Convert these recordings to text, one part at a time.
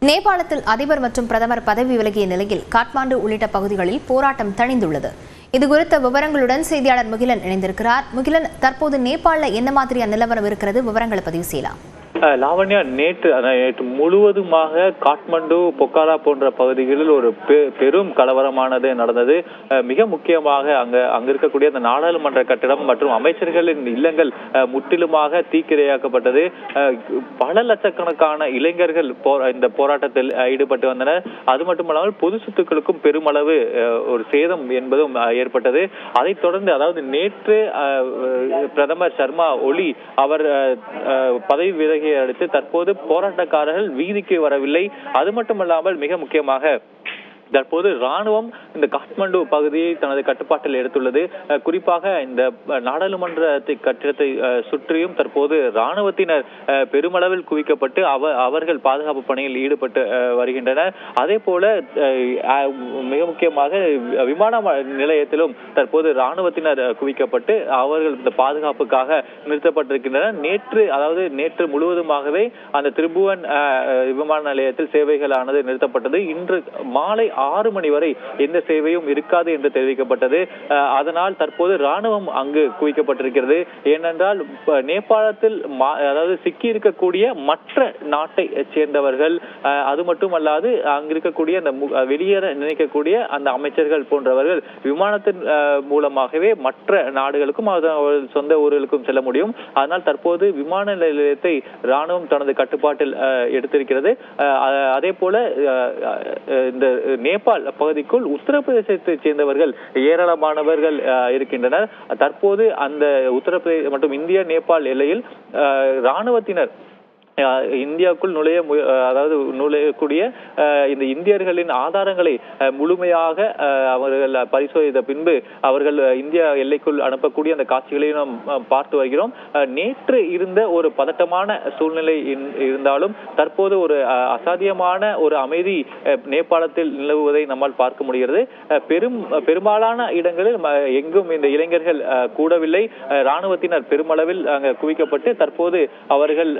நேபாளத்தில் அதிபர் மற்றும் பிரதமர் பதவி விலகிய நிலையில் காட்மாண்டு உள்ளிட்ட பகுதிகளில் போராட்டம் தணிந்துள்ளது. இதுகுறித்த விவரங்களுடன் செய்தியாளர் முகிலன் இணைந்திருக்கிறார். முகிலன், தற்போது நேபாளில் என்ன மாதிரியான நிலவரம் இருக்கிறது? விவரங்களை பதிவு செய்யலாம். லாவண்யா, நேற்று முழுவதுமாக காட்மாண்டு, பொக்காரா போன்ற பகுதிகளில் ஒரு பெரும் கலவரமானது நடந்தது. மிக முக்கியமாக அங்க இருக்கக்கூடிய அந்த நாடாளுமன்ற கட்டிடம் மற்றும் அமைச்சர்களின் இல்லங்கள் முற்றிலுமாக தீக்கிரையாக்கப்பட்டது. பல லட்சக்கணக்கான இளைஞர்கள் இந்த போராட்டத்தில் ஈடுபட்டு வந்தனர். அது மட்டுமல்லாமல் பொது சொத்துக்களுக்கும் பெருமளவு ஒரு சேதம் என்பதும் ஏற்பட்டது. அதைத் தொடர்ந்து, அதாவது நேற்று பிரதமர் சர்மா ஒலி அவர் பதவி விலகிய அடுத்து தற்போது போராட்டக்காரர்கள் வீதிக்கு வரவில்லை. அது மட்டுமல்லாமல் மிக முக்கியமாக தற்போது ராணுவம் இந்த காட்மாண்டு பகுதியை தனது கட்டுப்பாட்டில் எடுத்துள்ளது. குறிப்பாக இந்த நாடாளுமன்ற கட்டிடத்தை சுற்றியும் தற்போது ராணுவத்தினர் பெருமளவில் குவிக்கப்பட்டு அவர்கள் பாதுகாப்பு பணியில் ஈடுபட்டு வருகின்றனர். அதே போல மிக முக்கியமாக விமான நிலையத்திலும் தற்போது ராணுவத்தினர் குவிக்கப்பட்டு அவர்கள் இந்த பாதுகாப்புக்காக நிறுத்தப்பட்டிருக்கின்றனர். நேற்று முழுவதுமாகவே அந்த திரிபுவன் விமான நிலையத்தில் சேவைகளானது நிறுத்தப்பட்டது. இன்று மாலை 6 மணி வரை எந்த சேவையும் இருக்காது என்று தெரிவிக்கப்பட்டது. அதனால் தற்போது ராணுவம் அங்கு குவிக்கப்பட்டிருக்கிறது. ஏனென்றால் நேபாளத்தில் சிக்கி இருக்கக்கூடிய மற்ற நாட்டை சேர்ந்தவர்கள், அது மட்டுமல்லாது அங்கு இருக்கக்கூடிய அந்த வெளியேற நினைக்கக்கூடிய அந்த அமைச்சர்கள் போன்றவர்கள் விமானத்தின் மூலமாகவே மற்ற நாடுகளுக்கும் சொந்த ஊர்களுக்கும் செல்ல முடியும். அதனால் தற்போது விமான நிலையத்தை ராணுவம் தனது கட்டுப்பாட்டில் எடுத்திருக்கிறது. அதே போல இந்த நேபாள் பகுதிக்குள் உத்தரப்பிரதேசத்தை சேர்ந்தவர்கள் ஏராளமானவர்கள் இருக்கின்றனர். தற்போது அந்த உத்தரப்பிரதேச மற்றும் இந்தியா நேபாள் எல்லையில் ராணுவத்தினர் இந்தியாவுக்குள் நுழையக்கூடிய இந்த இந்தியர்களின் ஆதாரங்களை முழுமையாக அவர்கள் பரிசோதித்த பின்பு அவர்கள் இந்தியா எல்லைக்குள் அனுப்பக்கூடிய அந்த காட்சிகளையும் நாம் பார்த்து வருகிறோம். நேற்று இருந்த ஒரு பதட்டமான சூழ்நிலை இருந்தாலும் தற்போது ஒரு அசாத்தியமான ஒரு அமைதி நேபாளத்தில் நிலவுவதை நம்மால் பார்க்க முடிகிறது. பெரும்பாலான இடங்களில் எங்கும் இந்த இளைஞர்கள் கூடவில்லை. ராணுவத்தினர் பெருமளவில் அங்கு குவிக்கப்பட்டு தற்போது அவர்கள்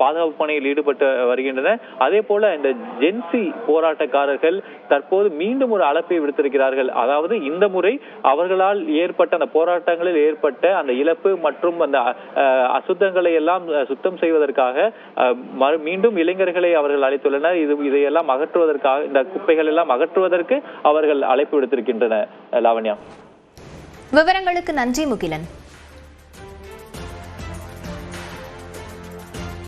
பாதுகாப்பு பணியில் ஈடுபட்டு வருகின்றனர். அதே போல இந்த ஜென்சி போராட்டக்காரர்கள் தற்போது மீண்டும் ஒரு அழைப்பை விடுத்திருக்கிறார்கள். அதாவது இந்த முறை அவர்களால் ஏற்பட்ட அந்த போராட்டங்களில் ஏற்பட்ட அந்த இழப்பு மற்றும் அந்த அசுத்தங்களை எல்லாம் சுத்தம் செய்வதற்காக மீண்டும் இளைஞர்களை அவர்கள் அழைத்துள்ளனர். இதையெல்லாம் அகற்றுவதற்காக, இந்த குப்பைகள் எல்லாம் அகற்றுவதற்கு அவர்கள் அழைப்பு விடுத்திருக்கின்றனர். லாவண்யா, விவரங்களுக்கு நன்றி முகிலன்.